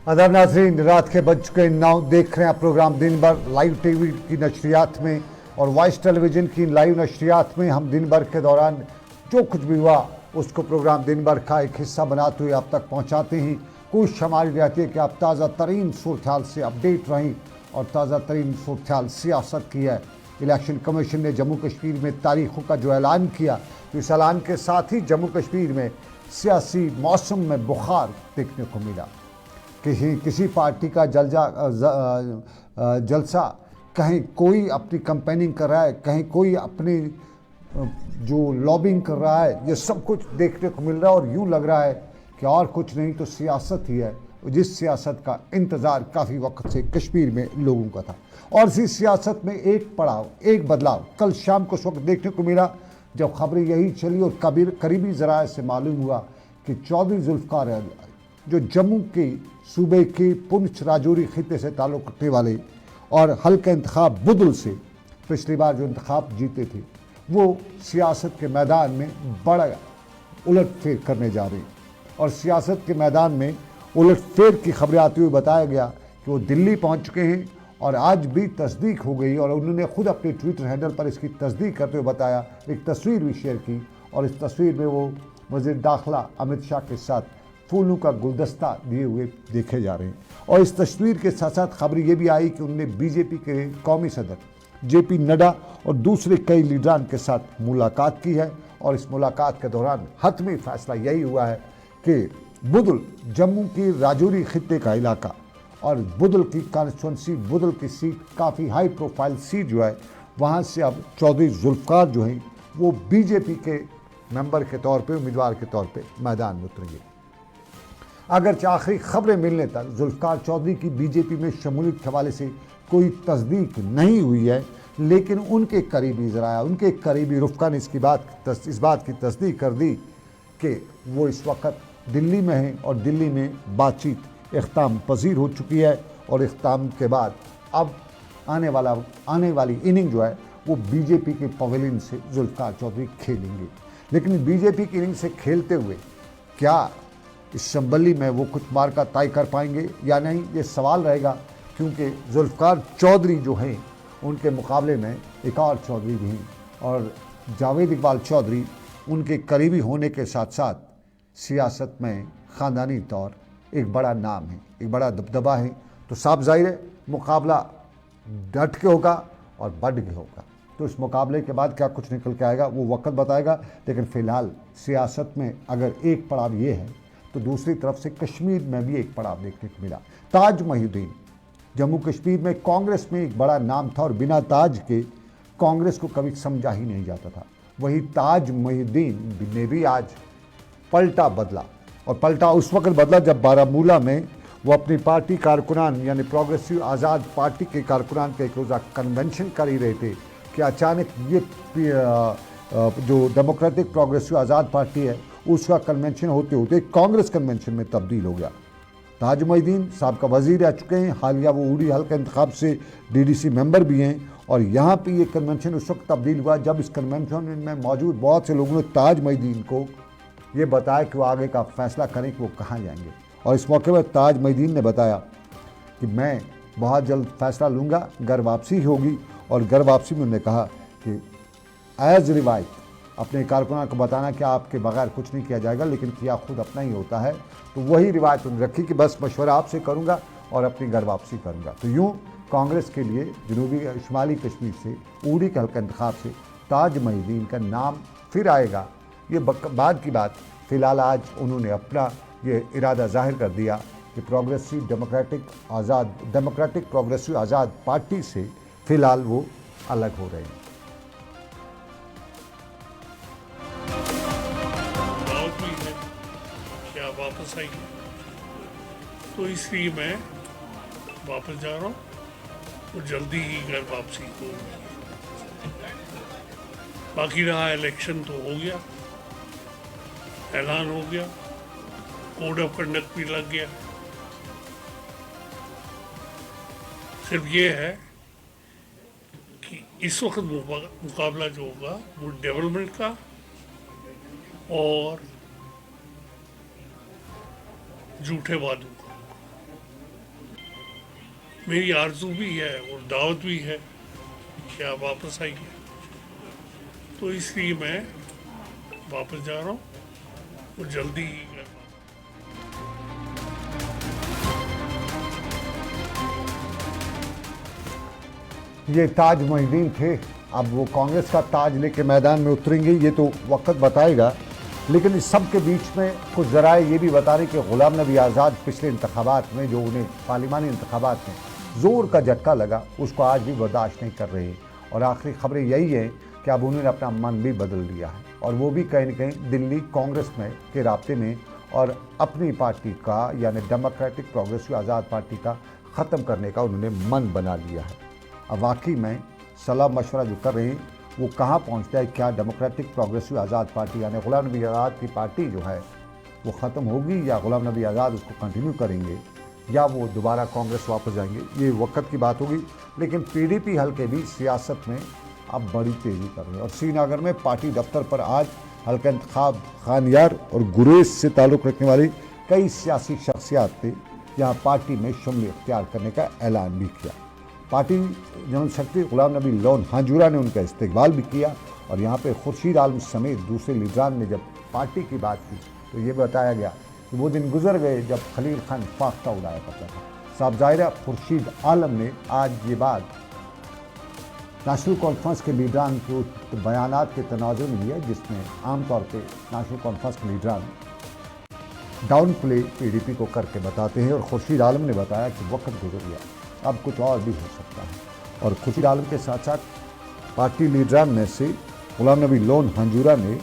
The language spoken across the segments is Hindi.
अदब नाज़रीन, रात के बज चुके 9। देख रहे हैं प्रोग्राम दिन भर लाइव टीवी की नशरियात में और वॉइस टेलीविज़न की लाइव नशरियात में। हम दिन भर के दौरान जो कुछ भी हुआ उसको प्रोग्राम दिन भर का एक हिस्सा बनाते हुए आप तक पहुंचाते हैं। कोशिश हमारी रहती है कि आप ताज़ा तरीन सूरत से अपडेट रहें और ताज़ा तरीन सूरत सियासत की है। इलेक्शन कमीशन ने जम्मू कश्मीर में तारीखों का जो ऐलान किया, तो इस ऐलान के साथ ही जम्मू कश्मीर में सियासी मौसम में बुखार देखने को मिला। किसी पार्टी का जलसा, कहीं कोई अपनी कैंपेनिंग कर रहा है, कहीं कोई अपनी जो लॉबिंग कर रहा है, ये सब कुछ देखने को मिल रहा है। और यूँ लग रहा है कि और कुछ नहीं तो सियासत ही है, जिस सियासत का इंतज़ार काफ़ी वक्त से कश्मीर में लोगों का था। और इस सियासत में एक पड़ाव, एक बदलाव कल शाम को उस वक्त देखने को मिला जब खबरें यही चली और करीबी ज़राए से मालूम हुआ कि चौधरी जुल्फ़िकार जो जम्मू के सूबे के पुंछ राजौरी खिते से ताल्लुक़ रखने वाले और हल्का इंतखाब बुदुल से पिछली बार जो इंतखाब जीते थे, वो सियासत के मैदान में बड़ा उलटफेर करने जा रहे हैं। और सियासत के मैदान में उलटफेर की खबरें आते हुए बताया गया कि वो दिल्ली पहुंच चुके हैं और आज भी तस्दीक हो गई। और उन्होंने खुद अपने ट्विटर हैंडल पर इसकी तस्दीक करते हुए बताया, एक तस्वीर भी शेयर की और इस तस्वीर में वो वज़ीर दाखिला अमित शाह के साथ फूलों का गुलदस्ता दिए हुए देखे जा रहे हैं। और इस तस्वीर के साथ साथ खबर ये भी आई कि उन्होंने बीजेपी के कौमी सदर जेपी नड्डा और दूसरे कई लीडरान के साथ मुलाकात की है। और इस मुलाकात के दौरान हतमी फैसला यही हुआ है कि बुदुल, जम्मू की राजौरी खिते का इलाका और बुदुल की कॉन्स्टिट्यूंसी, बुदुल की सीट काफ़ी हाई प्रोफाइल सीट जो है, वहाँ से अब चौधरी जुल्फ़िकार जो हैं वो बीजेपी के मेंबर के तौर पे, उम्मीदवार के तौर पे मैदान में उतरेंगे। अगरचे आखिरी खबरें मिलने तक जुल्फ़िकार चौधरी की बीजेपी में शमूलियत के हवाले से कोई तस्दीक नहीं हुई है, लेकिन उनके करीबी ज़राया, उनके करीबी रुफ़का ने इस बात की तस्दीक कर दी कि वो इस वक्त दिल्ली में हैं और दिल्ली में बातचीत इख्ताम पजीर हो चुकी है। और इख्ताम के बाद अब आने वाली इनिंग जो है वो बीजेपी के पवेलियन से जुल्फ़िकार चौधरी खेलेंगे। लेकिन बीजेपी की इनिंग से खेलते हुए क्या इस शंबली में वो कुछ मार्का तय कर पाएंगे या नहीं, ये सवाल रहेगा। क्योंकि जुल्फ़िकार चौधरी जो हैं उनके मुकाबले में एक और चौधरी भी हैं और जावेद इकबाल चौधरी उनके करीबी होने के साथ साथ सियासत में ख़ानदानी तौर एक बड़ा नाम है, एक बड़ा दबदबा है। तो साफ ज़ाहिर है मुकाबला डट के होगा और बढ़ के होगा। तो इस मुकाबले के बाद क्या कुछ निकल के आएगा वो वक्त बताएगा। लेकिन फ़िलहाल सियासत में अगर एक पड़ाव ये है तो दूसरी तरफ से कश्मीर में भी एक पड़ाव देखने को मिला। ताज मोहिउद्दीन जम्मू कश्मीर में कांग्रेस में एक बड़ा नाम था और बिना ताज के कांग्रेस को कभी समझा ही नहीं जाता था। वही ताज मोहिउद्दीन ने भी आज पलटा बदला और पलटा उस वक्त बदला जब बारामूला में वो अपनी पार्टी कारकुनान यानी प्रोग्रेसिव आज़ाद पार्टी के कारकुनान का एक रोज़ा कन्वेंशन कर ही रहे थे कि अचानक ये जो डेमोक्रेटिक प्रोग्रेसिव आज़ाद पार्टी है उसका कन्वेंशन होते होते कांग्रेस कन्वेंशन में तब्दील हो गया। ताज मोहिउद्दीन साहब का वज़ीर रह चुके हैं, हालिया वो उड़ी हल्का इंतखाब से डीडीसी मेंबर भी हैं। और यहाँ पे ये कन्वेंशन उस वक्त तब्दील हुआ जब इस कन्वेंशन में मौजूद बहुत से लोगों ने ताज मोहिउद्दीन को ये बताया कि वो आगे का फ़ैसला करें कि वो कहाँ जाएंगे। और इस मौके पर ताज मोहिउद्दीन ने बताया कि मैं बहुत जल्द फ़ैसला लूँगा, घर वापसी होगी। और घर वापसी में उन्होंने कहा कि एज़ रिवायत अपने कारकुनान को बताना कि आपके बगैर कुछ नहीं किया जाएगा, लेकिन किया खुद अपना ही होता है। तो वही रिवायत उन्होंने रखी कि बस मशवरा आपसे करूंगा और अपनी घर वापसी करूंगा। तो यूँ कांग्रेस के लिए शुमाली कश्मीर से उड़ी के हल्का इंतखाब से ताज मोहिउद्दीन का नाम फिर आएगा, ये बाद की बात। फ़िलहाल आज उन्होंने अपना ये इरादा जाहिर कर दिया कि डेमोक्रेटिक प्रोग्रेसिव आज़ाद पार्टी से फ़िलहाल वो अलग हो रहे हैं। वापस आई तो इसलिए मैं वापस जा रहा हूँ और जल्दी ही घर वापसी होगी। बाकी रहा इलेक्शन तो हो गया, ऐलान हो गया, कोड ऑफ कंडक्ट भी लग गया। सिर्फ ये है कि इस वक्त मुकाबला जो होगा वो डेवलपमेंट का और झूठे वादों का। मेरी आरजू भी है और दावत भी है कि आप वापस आइए। तो इसलिए मैं वापस जा रहा हूँ और जल्दी ही घर ये ताज मोहिद्दीन थे। अब वो कांग्रेस का ताज लेके मैदान में उतरेंगे ये तो वक्त बताएगा, लेकिन इस सब के बीच में कुछ ज़राए ये भी बता रहे कि गुलाम नबी आज़ाद पिछले इंतखाबात में जो उन्हें पार्लिमानी इंतखाबात में ज़ोर का झटका लगा उसको आज भी बर्दाश्त नहीं कर रहे। और आखिरी खबरें यही हैं कि अब उन्होंने अपना मन भी बदल लिया है और वो भी कहीं न कहीं दिल्ली कांग्रेस में के राब्ते में और अपनी पार्टी का यानी डेमोक्रेटिक प्रोग्रेसिव आज़ाद पार्टी का ख़त्म करने का उन्होंने मन बना लिया है। अब वाकई में सलाह मशवरा जो कर रहे हैं वो कहाँ पहुँचता है, क्या डेमोक्रेटिक प्रोग्रेसिव आज़ाद पार्टी यानी गुलाम नबी आज़ाद की पार्टी जो है वो ख़त्म होगी या गुलाम नबी आज़ाद उसको कंटिन्यू करेंगे या वो दोबारा कांग्रेस वापस जाएंगे, ये वक्त की बात होगी। लेकिन पीडीपी हल्के भी सियासत में अब बड़ी तेज़ी कर रहे हैं और श्रीनगर में पार्टी दफ्तर पर आज हल्का इंतखाब खानियार और गुरेज से ताल्लुक़ रखने वाली कई सियासी शख्सियात ने यहाँ पार्टी में शुमूलियत इख्तियार करने का ऐलान भी किया। Party general secretary Ghulam Nabi loan Hanjura ने उनका इस्तकबाल भी किया और यहाँ पे खुर्शीद आलम समेत दूसरे लीडरान ने जब पार्टी की बात की तो ये बताया गया कि वो दिन गुजर गए जब खलील खान फाख्ता उड़ाया करता था। साहब ज़ाहिर खुर्शीद आलम ने आज ये बात नेशनल कॉन्फ्रेंस के लीडरान के बयानात के तनाजुर में लिया जिसमें आमतौर पर नेशनल कॉन्फ्रेंस के लीडरान डाउन प्ले पीडीपी को करके बताते हैं और खुर्शीद आलम ने बताया कि वक्त गुजर गया, अब कुछ और भी हो सकता है। और खुर्शीद आलम के साथ साथ पार्टी लीडरान में से गुलाम नबी लोन हांजूरा ने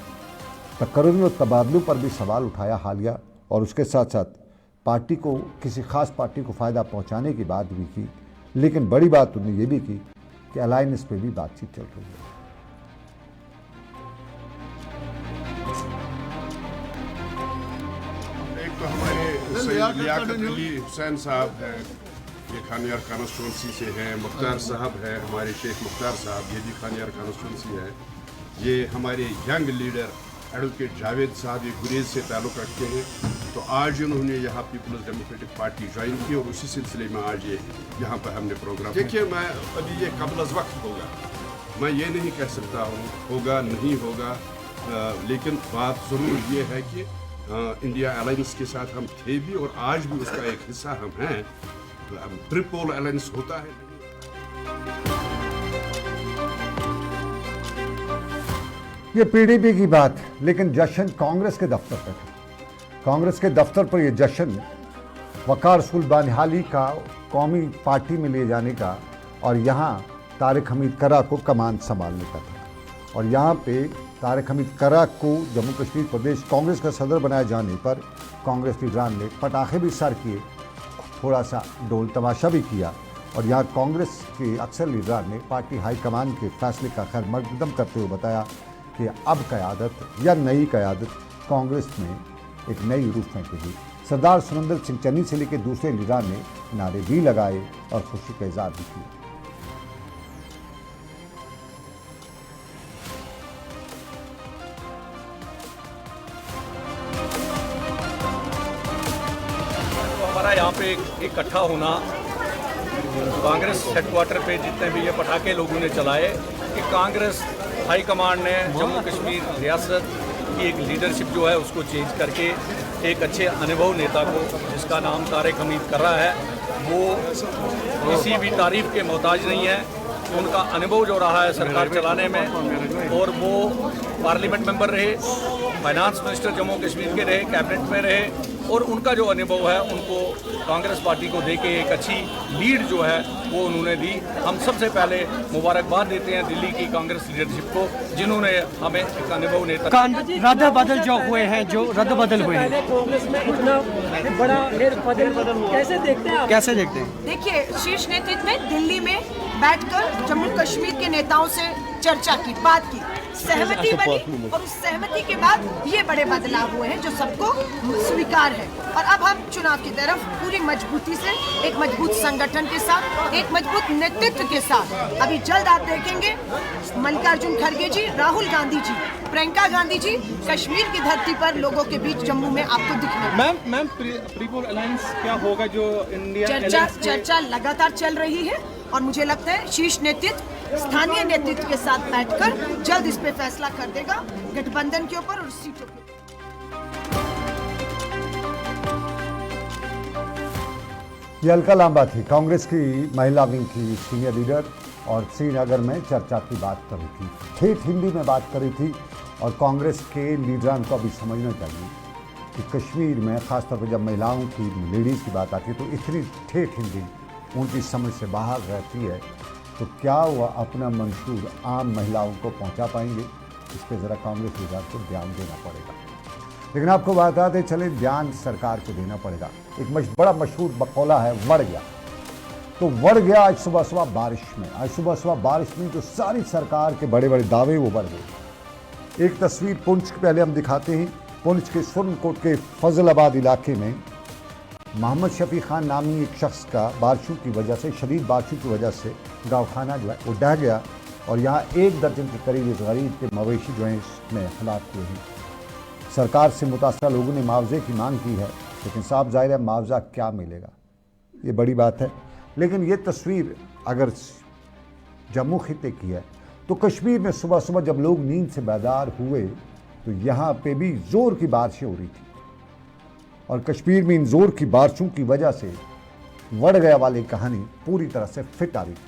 तकर्रुरी और तबादलों पर भी सवाल उठाया हालिया और उसके साथ साथ पार्टी को किसी ख़ास पार्टी को फ़ायदा पहुंचाने की बात भी की। लेकिन बड़ी बात उन्होंने ये भी की कि अलायंस पे भी बातचीत चल रही है। एक तो हमारे लियाकत अली हुसैन साहब हैं, ये खानियार कॉन्स्टिट्यूंसी से हैं। मुख्तार साहब है, हमारे शेख मुख्तार साहब, ये भी खानियार कॉन्स्टिट्यूंसी है। ये हमारे यंग लीडर एडवोकेट जावेद साहब ये गुरेज से ताल्लुक़ रखते हैं। तो आज उन्होंने यहाँ पीपल्स डेमोक्रेटिक पार्टी ज्वाइन की और उसी सिलसिले में आज ये यहाँ पर हमने प्रोग्राम। देखिए, मैं अभी ये कबल अज़ वक्त होगा, मैं ये नहीं कह सकता हूँ होगा नहीं होगा, लेकिन बात ज़रूर ये है कि इंडिया अलायंस के साथ हम थे भी और आज भी उसका एक हिस्सा हम हैं। ट्रिपल अलायंस होता है। ये पीडीपी की बात, लेकिन जश्न कांग्रेस के दफ्तर पर था। कांग्रेस के दफ्तर पर यह जश्न वकार रसूल बनिहाली का कौमी पार्टी में ले जाने का और यहाँ तारिक हमीद कर्रा को कमान संभालने का था। और यहाँ पे तारिक हमीद कर्रा को जम्मू कश्मीर प्रदेश कांग्रेस का सदर बनाए जाने पर कांग्रेस लीडरान ने पटाखे भी सर किए, थोड़ा सा ढोल तमाशा भी किया और यहाँ कांग्रेस के अक्सर लीडरान ने पार्टी हाईकमान के फैसले का खैर मकदम करते हुए बताया कि अब क़यादत या नई क़यादत कांग्रेस में एक नई रूप फेंकेगी। सरदार सुरेंद्र सिंह चन्नी से लेकर दूसरे लीडरान ने नारे भी लगाए और खुशी का इज़हार भी किया। हमारा यहाँ पे इकट्ठा होना कांग्रेस हेडक्वार्टर पे जितने भी ये पटाखे लोगों ने चलाए कि कांग्रेस हाईकमांड ने जम्मू कश्मीर रियासत की एक लीडरशिप जो है उसको चेंज करके एक अच्छे अनुभव नेता को जिसका नाम तारिक हमीद कर्रा है, वो किसी भी तारीफ के मोहताज नहीं है। उनका अनुभव जो रहा है सरकार चलाने में, और वो पार्लियामेंट मेंबर रहे, फाइनेंस मिनिस्टर जम्मू कश्मीर के रहे, कैबिनेट में रहे, और उनका जो अनुभव है उनको कांग्रेस पार्टी को देके एक अच्छी लीड जो है वो उन्होंने दी। हम सबसे पहले मुबारकबाद देते हैं दिल्ली की कांग्रेस लीडरशिप को जिन्होंने हमें एक अनुभव नेता रद्द बदल जो हुए हैं, जो रद्द बदल हुए हैं, कांग्रेस में इतना बड़ा बदल कैसे देखते हैं आप? कैसे देखते हैं? देखिए, शीर्ष नेतृत्व में दिल्ली में बैठकर जम्मू कश्मीर के नेताओं से चर्चा की, बात की, सहमति बनी और उस सहमति के बाद ये बड़े बदलाव हुए हैं जो सबको स्वीकार है। और अब हम चुनाव की तरफ पूरी मजबूती से, एक मजबूत संगठन के साथ, एक मजबूत नेतृत्व के साथ, अभी जल्द आप देखेंगे मल्लिकार्जुन खड़गे जी, राहुल गांधी जी, प्रियंका गांधी जी कश्मीर की धरती पर लोगों के बीच जम्मू में आपको दिखेंगे। मैम प्रीपोल अलायंस क्या होगा जो इंडिया चर्चा लगातार चल रही है और मुझे लगता है शीर्ष नेतृत्व स्थानीय नेतृत्व के साथ बैठकर जल्द इस पे फैसला कर देगा गठबंधन के ऊपर और सीटों के ऊपर। ये अलका लांबा थी, कांग्रेस की महिला विंग की सीनियर लीडर, और श्रीनगर में चर्चा की बात कर रही थी, ठेठ हिंदी में बात कर रही थी। और कांग्रेस के लीडरान को अभी समझना चाहिए कि कश्मीर में ख़ासतौर पर जब महिलाओं की, लेडीज़ की बात आती है तो इतनी ठेठ हिंदी उनकी समझ से बाहर रहती है, तो क्या वह अपना मंशूर आम महिलाओं को पहुंचा पाएंगे? इस पर ज़रा कांग्रेस लीडर को ध्यान देना पड़ेगा। लेकिन आपको बताते चले, ध्यान सरकार को देना पड़ेगा। एक बड़ा मशहूर बकौला है, वड़ गया। तो वड़ गया आज सुबह सुबह बारिश में। आज सुबह सुबह बारिश में जो सारी सरकार के बड़े बड़े दावे वो बढ़ गए। एक तस्वीर पुंछ पहले हम दिखाते हैं। पुंछ के सुरनकोट के फजलाबाद इलाके में मोहम्मद शफी खान नामी एक शख्स का बारिशों की वजह से, शदीद बारिशों की वजह से गाँवखाना जो है वो ढह गया और यहाँ 1 दर्जन के करीब इस गरीब के मवेशी जो हैं इसमें हलाक हुए हैं। सरकार से मुतासरा लोगों ने मुआवजे की मांग की है, लेकिन साफ जाहिर है मुआवजा क्या मिलेगा, ये बड़ी बात है। लेकिन ये तस्वीर अगर जम्मू खिते की है तो कश्मीर में सुबह सुबह जब लोग नींद से बेदार हुए तो यहाँ पे भी ज़ोर की बारिशें हो रही थी और कश्मीर में इन ज़ोर की बारिशों की वजह से वड़ गया वाली कहानी पूरी तरह से फिट आ रही थी।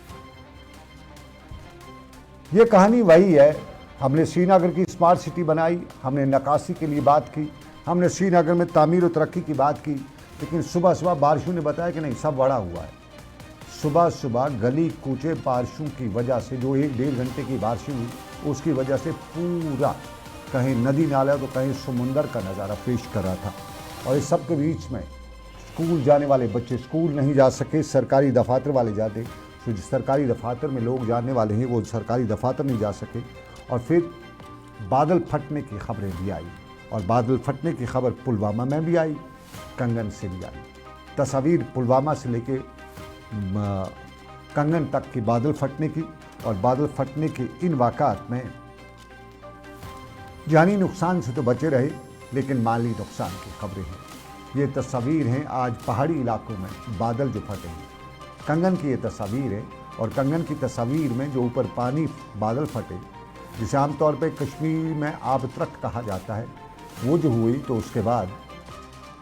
ये कहानी वही है। हमने श्रीनगर की स्मार्ट सिटी बनाई, हमने नक्काशी के लिए बात की, हमने श्रीनगर में तामीर और तरक्की की बात की, लेकिन सुबह सुबह बारिशों ने बताया कि नहीं, सब बड़ा हुआ है। सुबह सुबह गली कूचे बारिशों की वजह से, जो 1-1.5 घंटे की बारिशें हुई, उसकी वजह से पूरा कहीं नदी नाला तो कहीं समुंदर का नज़ारा पेश कर रहा था। और इस सब के बीच में स्कूल जाने वाले बच्चे स्कूल नहीं जा सके, सरकारी दफातर वाले जाते, तो जिस सरकारी दफातर में लोग जाने वाले हैं वो सरकारी दफातर नहीं जा सके। और फिर बादल फटने की खबरें भी आई और बादल फटने की खबर पुलवामा में भी आई, कंगन से भी आई। तस्वीर पुलवामा से लेके कंगन तक की बादल फटने की, और बादल फटने के इन वाक़ात में जानी नुकसान से तो बचे रहे, लेकिन माली नुकसान की खबरें हैं। ये तस्वीर हैं आज पहाड़ी इलाकों में बादल जो फटे हैं, कंगन की ये तस्वीर है। और कंगन की तस्वीर में जो ऊपर पानी बादल फटे, जिसे आमतौर पे कश्मीर में आबतरक कहा जाता है, वो जो हुई तो उसके बाद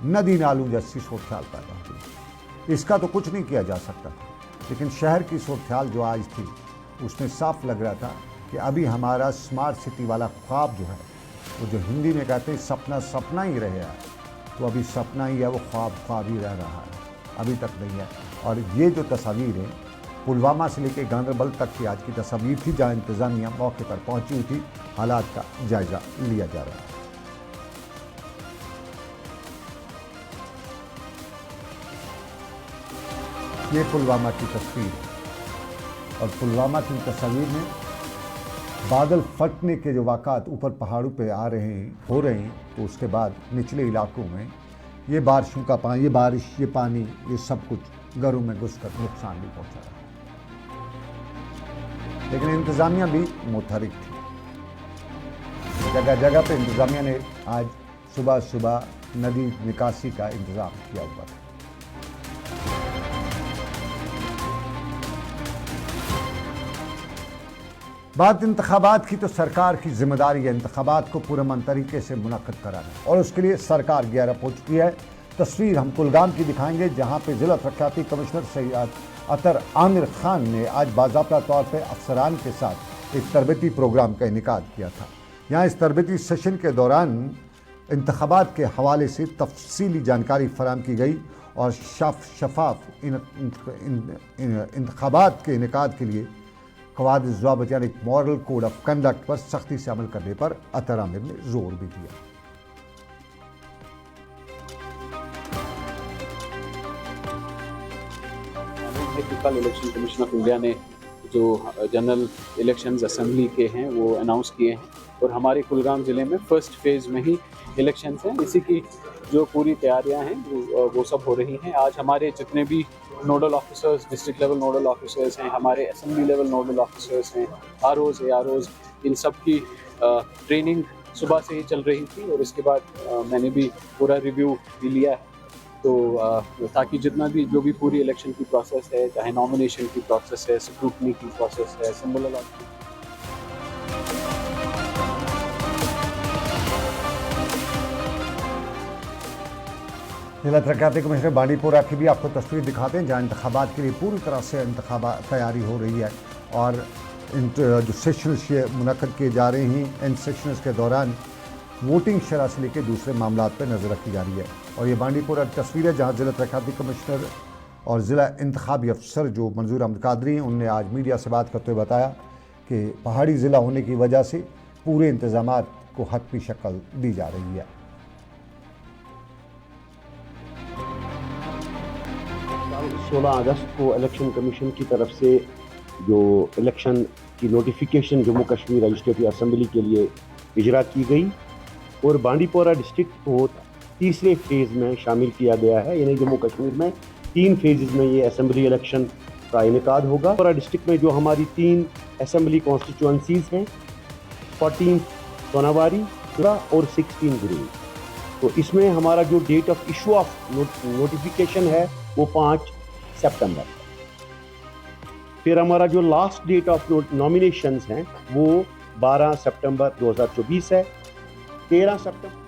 नदी नालू जैसी सूरत पैदा हुई। इसका तो कुछ नहीं किया जा सकता था, लेकिन शहर की सूरत जो आज थी उसमें साफ लग रहा था कि अभी हमारा स्मार्ट सिटी वाला ख्वाब जो है, वो जो हिंदी में कहते हैं सपना सपना ही रह है, तो अभी सपना ही है, वो ख्वाब ही रह रहा है, अभी तक नहीं है। और ये जो तस्वीर है पुलवामा से लेकर गांदरबल तक की आज की तस्वीर थी, जहाँ इंतज़ामिया मौके पर पहुंची हुई थी, हालात का जायजा लिया जा रहा है। ये पुलवामा की तस्वीर है और पुलवामा की तस्वीर में बादल फटने के जो वाक़ात ऊपर पहाड़ों पे हो रहे हैं, तो उसके बाद निचले इलाकों में ये बारिशों का पानी, ये बारिश, ये पानी, ये सब कुछ घरों में घुसकर नुकसान भी पहुंचा रहा है। लेकिन इंतज़ामिया भी मुतहरिक थी। जगह जगह पे इंतज़ामिया ने आज सुबह सुबह नदी निकासी का इंतज़ाम किया हुआ था। बात इंतखाबात की, तो सरकार की जिम्मेदारी है इंतखाबात को पुरअमन तरीके से मुनक्कद कराना, और उसके लिए सरकार गियरअप हो चुकी है। तस्वीर हम कुलगाम की दिखाएंगे, जहां पे जिला तरक्याती कमिश्नर सैयद अतर आमिर खान ने आज बाज़ाब्ता तौर पे अफसरान के साथ एक तरबती प्रोग्राम का इनेकाद किया था। यहाँ इस तरबती सेशन के दौरान इंतखाबात के हवाले से तफसीली जानकारी फराहम की गई और शफाफ इंतखाबात के इनेकाद के लिए क़वायद ज़वाबित यानी मॉरल कोड ऑफ कंडक्ट पर सख्ती से अमल करने पर अतर आमिर ने जोर भी दिया। कल इलेक्शन कमीशन ऑफ इंडिया ने जो जनरल इलेक्शंस असेंबली के हैं वो अनाउंस किए हैं और हमारे कुलगाम ज़िले में फर्स्ट फेज़ में ही इलेक्शंस हैं। इसी की जो पूरी तैयारियां हैं वो सब हो रही हैं। आज हमारे जितने भी nodal officers, district level nodal officers हैं, हमारे असेंबली लेवल नोडल ऑफिसर्स हैं, आरओज, एआरओज, इन सब की ट्रेनिंग सुबह से ही चल रही थी और इसके बाद मैंने भी पूरा रिव्यू भी लिया है। तो ताकि जितना भी जो भी पूरी इलेक्शन की प्रोसेस है, चाहे नॉमिनेशन की प्रोसेस है, स्क्रूटनी की प्रोसेस है, सिंबल अलॉट की। जिला तरक्याती कमिश्नर बांडीपोरा की भी आपको तस्वीर दिखाते हैं जहाँ इंतखाबात के लिए पूरी तरह से तैयारी हो रही है और जो सेशंस ये मुनक़द किए जा रहे हैं, इन सेशंस के दौरान वोटिंग शरह से लेकर दूसरे मामला पर नज़र रखी जा रही है। और ये बांडीपोरा तस्वीर है जहाँ जिला तरक्याती कमिश्नर और ज़िला इंतखाबी अफसर जो मंजूर अहमद कादरी हैं, उनने आज मीडिया से बात करते हुए बताया कि पहाड़ी ज़िला होने की वजह से पूरे इंतज़ामात को हतमी शक्ल दी जा रही है। 16 अगस्त को इलेक्शन कमीशन की तरफ से जो इलेक्शन की notification Jammu Kashmir legislative assembly के लिए इजरा की गई और बांडीपोरा डिस्ट्रिक्ट को तीसरे फेज़ में शामिल किया गया है। यानी जम्मू कश्मीर में 3 फेजेज़ में ये असेंबली इलेक्शन का इनेकाद होगा। बांडीपोरा डिस्ट्रिक्ट में जो हमारी 3 असेंबली कॉन्स्टिट्यूंसीज़ हैं, 14 सोनावारी और 16 गुरेज, तो इसमें हमारा जो date of issue of notification है वो 5 सितंबर। फिर हमारा जो लास्ट डेट ऑफ नॉमिनेशंस हैं वो 12 सितंबर 2024 है। 13 सितंबर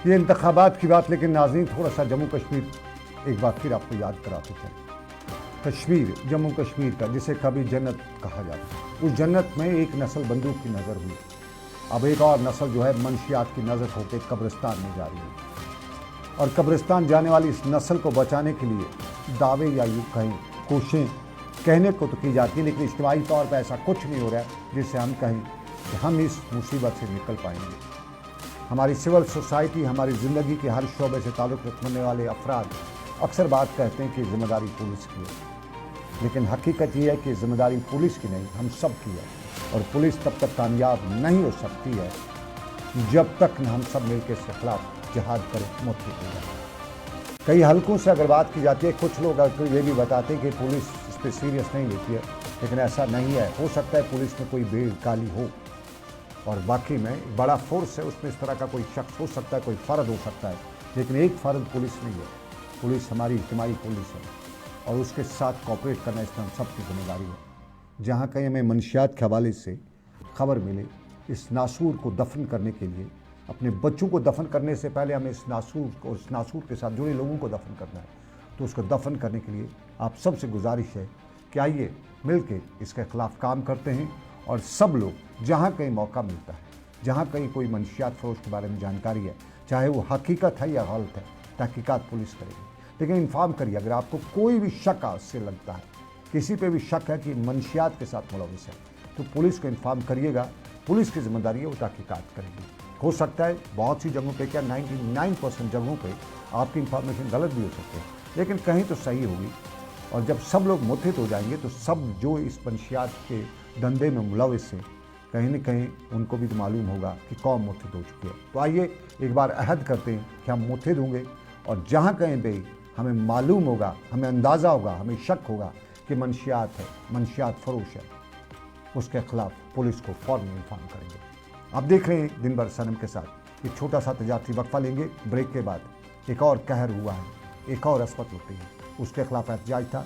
ये इंतखाबात की बात, लेकिन नाज़रीन थोड़ा सा जम्मू कश्मीर एक बार फिर आपको याद कराते थे। कश्मीर, जम्मू कश्मीर का जिसे कभी जन्नत कहा जाता है, उस जन्नत में एक नस्ल बंदूक की नज़र हुई। अब एक और नस्ल जो है मंशियात की नज़र होकर कब्रिस्तान में जा रही है और कब्रिस्तान जाने वाली इस नस्ल को बचाने के लिए दावे या यूँ कहें कोशिशें कहने को तो की जाती है, लेकिन इज्तिमाई तौर पर ऐसा कुछ नहीं हो रहा है जिससे हम कहें कि हम इस मुसीबत से निकल पाएंगे। हमारी सिविल सोसाइटी, हमारी ज़िंदगी के हर शोबे से ताल्लुक़ रखने वाले अफराद अक्सर बात कहते हैं कि ज़िम्मेदारी पुलिस की है, लेकिन हकीकत ये है कि ज़िम्मेदारी पुलिस की नहीं, हम सब की है। और पुलिस तब तक कामयाब नहीं हो सकती है जब तक न हम सब मिलकर इसके खिलाफ जिहाद करें, मुत्तफिक हो जाए। कई हलकों से अगर बात की जाती है, कुछ लोग ये भी बताते हैं कि पुलिस इस पर सीरियस नहीं लेती है, लेकिन ऐसा नहीं है। हो सकता है पुलिस में कोई भीड़ काली हो और बाकी में बड़ा फोर्स है, उसमें इस तरह का कोई शख्स हो सकता है, कोई फ़र्द हो सकता है, लेकिन एक फ़र्द पुलिस नहीं है। पुलिस हमारी इज्तिमाई पुलिस है और उसके साथ कॉपरेट करना इसमें हम सब की जिम्मेदारी है। जहाँ कहीं हमें मंशियात के हवाले से खबर मिले, इस नासूर को दफन करने के लिए, अपने बच्चों को दफन करने से पहले हमें इस नासूर को, इस नासूर के साथ जुड़े लोगों को दफन करना है, तो उसको दफन करने के लिए आप सबसे गुजारिश है कि आइए मिल के इसके ख़िलाफ़ काम करते हैं और सब लोग जहाँ कहीं मौका मिलता है, जहाँ कहीं कोई मंशियात फरोश के बारे में जानकारी है, चाहे वो हकीकत है या गलत है, तहकीकात पुलिस करेगी, लेकिन इन्फॉर्म करिए। अगर आपको कोई भी शक से लगता है, किसी पे भी शक है कि मंशियात के साथ मुलविस है, तो पुलिस को इन्फॉर्म करिएगा। पुलिस की जिम्मेदारी है, वो तहकीकात करेगी। हो सकता है बहुत सी जगहों पे, क्या 99% जगहों पे आपकी इंफॉर्मेशन गलत भी हो सकती है, लेकिन कहीं तो सही होगी। और जब सब लोग मुत्तहिद हो जाएंगे तो सब जो इस मंशियात के धंधे में मुलविस हैं, कहीं न कहीं उनको भी तो मालूम होगा कि कौम मुत्तहिद हो चुकी है। तो आइए एक बार अहद करते हैं कि हम मुत्तहिद होंगे और जहाँ कहीं भी हमें मालूम होगा, हमें अंदाज़ा होगा, हमें शक होगा कि मंशियात है, मंशियात फरोश है, उसके खिलाफ पुलिस को फ़ौरन इन्फॉर्म करेंगे। आप देख रहे हैं दिन भर सनम के साथ। एक छोटा सा तजारती वक्फा लेंगे, ब्रेक के बाद एक और कहर हुआ है, एक और असमत लुटी है, उसके खिलाफ एहतजाज था,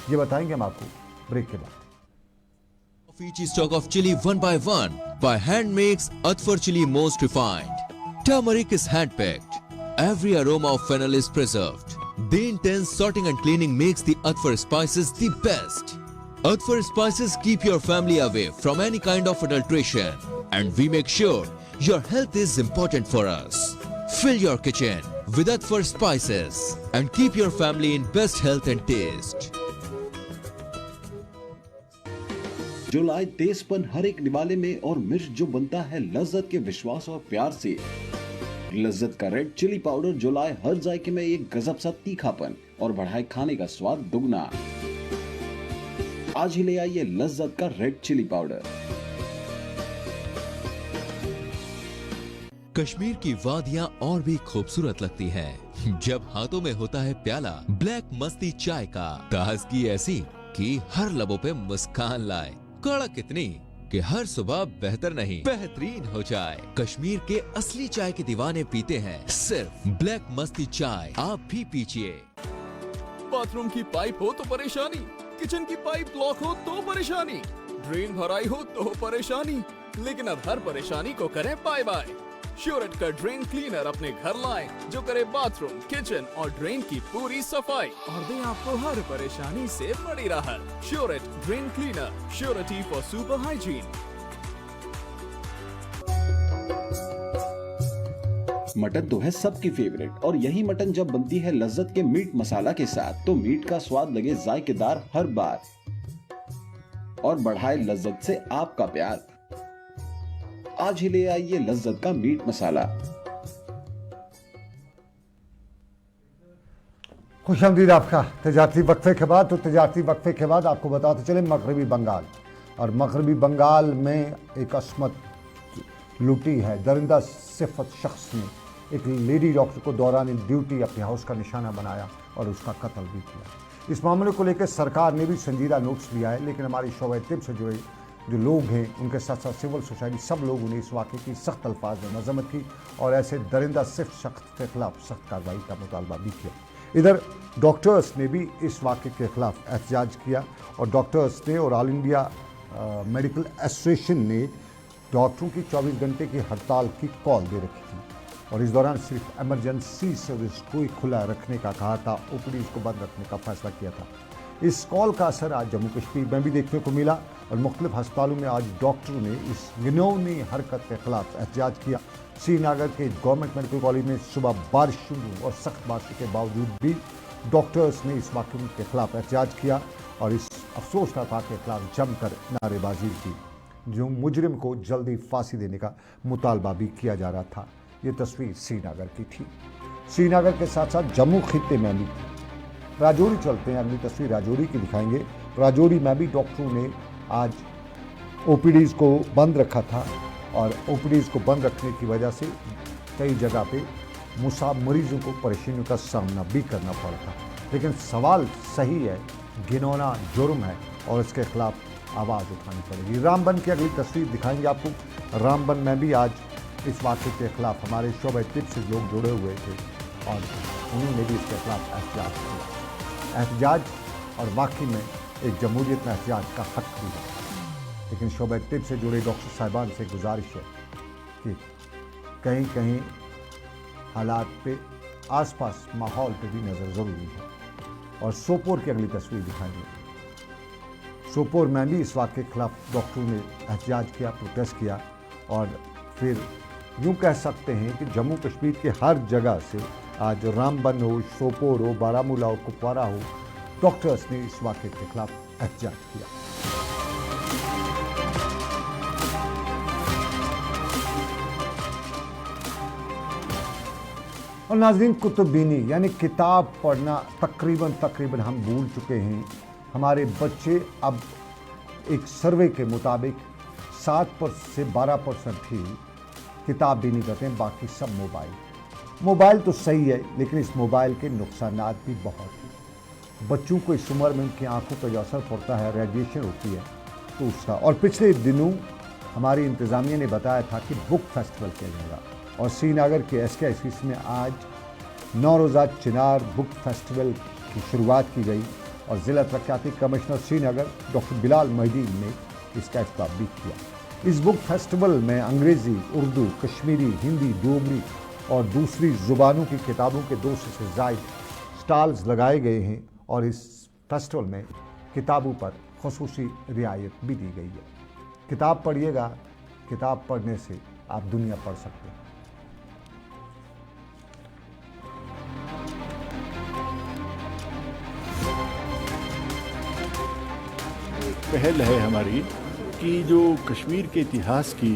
ये बताएंगे हम आपको ब्रेक के बाद। Fiji stock of chili one by hand makes Atfar chili most refined. Turmeric is hand-picked. Every aroma of fennel is preserved. The intense sorting and cleaning makes the Atfar spices the best. Atfar spices keep your family away from any kind of adulteration, and we make sure your health is important for us. Fill your kitchen with Atfar spices and keep your family in best health and taste. जो लाए तेजपन हर एक निवाले में और मिर्च जो बनता है लज्जत के विश्वास और प्यार से। लज्जत का रेड चिली पाउडर जो लाए हर जायके में एक गजब सा तीखापन और बढ़ाए खाने का स्वाद दुगना। आज ही ले आइए लज्जत का रेड चिली पाउडर। कश्मीर की वादियां और भी खूबसूरत लगती हैं जब हाथों में होता है प्याला ब्लैक मस्ती चाय का। ताजगी ऐसी कि हर लबों पे मुस्कान लाए, कड़क इतनी कि हर सुबह बेहतर नहीं बेहतरीन हो जाए। कश्मीर के असली चाय के दीवाने पीते हैं सिर्फ ब्लैक मस्ती चाय, आप भी पीजिए। बाथरूम की पाइप हो तो परेशानी, किचन की पाइप ब्लॉक हो तो परेशानी, ड्रेन भराई हो तो परेशानी, लेकिन अब हर परेशानी को करें बाय बाय। श्योरेट का ड्रेन क्लीनर अपने घर लाएं, जो करे बाथरूम, किचन और ड्रेन की पूरी सफाई और दे आपको हर परेशानी से बड़ी राहत। श्योरेट drain cleaner, surety for super hygiene. Mutton तो है सबकी फेवरेट और यही मटन जब बनती है लज्जत के मीट मसाला के साथ तो मीट का स्वाद लगे जायकेदार हर बार और बढ़ाए लज्जत से आपका प्यार। आज ही ले आइए लज्जत का मीट मसाला। खुशामदीद आपका तजारती वक्फे के बाद। तो तजारती वक्फे के बाद आपको बताते चले मगरबी बंगाल, और मगरबी बंगाल में एक असमत लुटी है। दरिंदा सिफत शख्स ने एक लेडी डॉक्टर को दौरान ड्यूटी अपने हाउस का निशाना बनाया और उसका कत्ल भी किया। इस मामले को लेकर सरकार ने भी संजीदा नोटिस लिया है, लेकिन हमारी शोबे तिब से जुड़े जो लोग हैं उनके साथ साथ सिविल सोसाइटी सब लोगों ने इस वाक़े की सख्त अल्फाज में मजम्मत की और ऐसे दरिंदा सिर्फ शख्स के खिलाफ सख्त कार्रवाई का मुतालबा भी किया। इधर डॉक्टर्स ने भी इस वाक़े के खिलाफ एहतजाज किया और डॉक्टर्स ने और ऑल इंडिया मेडिकल एसोसिएशन ने डॉक्टरों की 24 घंटे की हड़ताल की कॉल दे रखी थी और इस दौरान सिर्फ इमरजेंसी सर्विस को ही खुला रखने का कहा था, ओपीडीज को बंद रखने का फैसला किया था। इस कॉल का असर आज जम्मू कश्मीर में भी देखने को मिला और मुख्तलिफ अस्पतालों में आज डॉक्टरों ने इस घिनौनी हरकत के खिलाफ एहतजाज किया। श्रीनगर के गवर्नमेंट मेडिकल कॉलेज में सुबह बारिश शुरू और सख्त बारिश के बावजूद भी डॉक्टर्स ने इस वाक़े के खिलाफ एहतजाज किया और इस अफसोसनाक वाक़े के खिलाफ जमकर नारेबाजी की, जो मुजरिम को जल्दी फांसी देने का मुतालबा भी किया जा रहा था। ये तस्वीर श्रीनगर की थी। श्रीनगर के साथ साथ जम्मू खित्ते में भी राजौरी चलते हैं, अगली तस्वीर राजौरी की दिखाएंगे। राजौरी में भी डॉक्टरों ने आज ओपीडीज को बंद रखा था और ओपीडीज को बंद रखने की वजह से कई जगह पे मरीजों को परेशानियों का सामना भी करना पड़ा था। लेकिन सवाल सही है, घिनौना जुर्म है और इसके खिलाफ आवाज़ उठानी पड़ेगी। रामबन की अगली तस्वीर दिखाएंगे आपको। रामबन में भी आज इस वाक़े के खिलाफ हमारे शोबे टिप से लोग जुड़े हुए थे और उन्होंने भी इसके खिलाफ एहतजाज किया। एहतजाज और वाकई में एक जमहूरियत में एहतजाज का हक भी है, लेकिन शोबे टिप से जुड़े डॉक्टर साहिबान से गुजारिश है कि कहीं कहीं हालात पे आसपास माहौल पे भी नज़र ज़रूरी है। और सोपोर की अगली तस्वीर दिखाएंगे। सोपोर में भी इस वाक़े के खिलाफ डॉक्टरों ने एहतजाज किया, प्रोटेस्ट किया और फिर यूँ कह सकते हैं कि जम्मू कश्मीर के हर जगह से आज रामबन हो, सोपोर हो, बारामूला हो, कुपवारा हो, डॉक्टर्स ने इस वाक़े के खिलाफ एहतजाज किया। और नाज़रीन, कुतुबीनी यानी किताब पढ़ना तकरीबन हम भूल चुके हैं। हमारे बच्चे अब एक सर्वे के मुताबिक 7% से 12% ही किताब भी नहीं करते हैं, बाकी सब मोबाइल तो सही है, लेकिन इस मोबाइल के नुकसानात भी बहुत हैं। बच्चों को इस उम्र में उनकी आंखों पर जो असर पड़ता है, रेडिएशन होती है तो उसका। और पिछले दिनों हमारी इंतज़ामिया ने बताया था कि बुक फेस्टिवल किया जाएगा और श्रीनगर के SKICC में आज 9 रोज़ा चिनार बुक फेस्टिवल की शुरुआत की गई और ज़िला तरक्याती कमिश्नर श्रीनगर डॉक्टर बिलाल मोहिद्दीन ने इसका इफ्ताह भी किया। इस बुक फेस्टिवल में अंग्रेज़ी, उर्दू, कश्मीरी, हिंदी, डोगरी और दूसरी ज़ुबानों की किताबों के 200 से ज़ायद स्टॉल्स लगाए गए हैं और इस फेस्टिवल में किताबों पर ख़ुसूसी रियायत भी दी गई है। किताब पढ़िएगा, किताब पढ़ने से आप दुनिया पढ़ सकते हैं। पहल है हमारी कि जो कश्मीर के इतिहास की,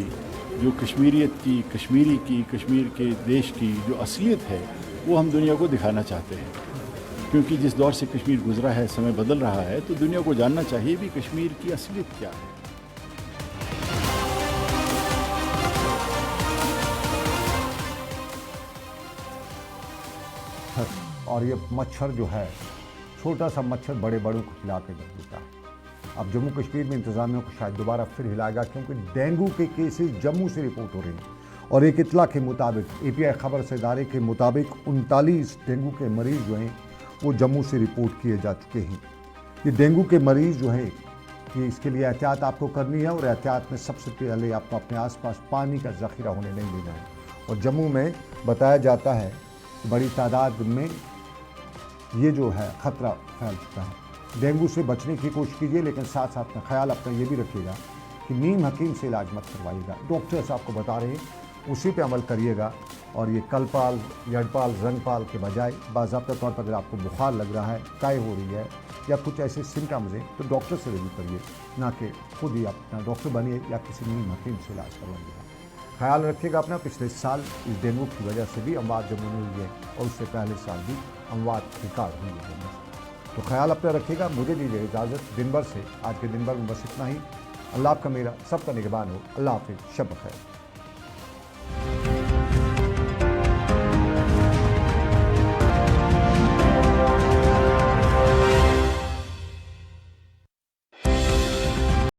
जो कश्मीरियत की, कश्मीर के देश की जो असलियत है वो हम दुनिया को दिखाना चाहते हैं। क्योंकि जिस दौर से कश्मीर गुजरा है, समय बदल रहा है, तो दुनिया को जानना चाहिए भी कश्मीर की असलियत क्या है। और ये मच्छर जो है, छोटा सा मच्छर बड़े बड़ों को खिला के रख देता है। अब जम्मू कश्मीर में इंतजामिया को शायद दोबारा फिर हिलाएगा, क्योंकि डेंगू के केसेस जम्मू से रिपोर्ट हो रहे हैं। और एक इतला के मुताबिक, API खबर से इदारे के मुताबिक 39 डेंगू के मरीज़ जो हैं वो जम्मू से रिपोर्ट किए जा चुके हैं। ये डेंगू के मरीज़ जो हैं, कि इसके लिए एहतियात आपको करनी है, और एहतियात में सबसे पहले आपको अपने आसपास पानी का ज़ख़ीरा होने नहीं देना है। और जम्मू में बताया जाता है कि बड़ी तादाद में ये जो है ख़तरा फैल चुका है। डेंगू से बचने की कोशिश कीजिए, लेकिन साथ साथ में ख्याल अपना ये भी रखिएगा कि नीम हकीम से इलाज मत करवाइएगा। डॉक्टर्स आपको बता रहे हैं उसी पे अमल करिएगा। और ये कलपाल, यडपाल, रंगपाल के बजाय बाज़ाब्ता तौर पर अगर आपको बुखार लग रहा है, काय हो रही है, या कुछ ऐसे सिम्टम्स हैं, तो डॉक्टर से रिव्यू करिए, ना कि खुद ही अपना डॉक्टर बनिए या किसी नीम हकीम से इलाज करवाइएगा। ख्याल रखिएगा अपना। पिछले साल इस डेंगू की वजह से भी अमवात जम्मू में हुई है, और उससे पहले साल भी अमवात रिकॉर्ड हुई है। तो ख्याल अपना रखिएगा। मुझे दीजिए इजाज़त। दिन भर से आज के दिन भर में बस इतना ही। अल्लाह आपका मेरा सबका निगहबान हो। अल्लाह हाफ़िज़। शब खैर।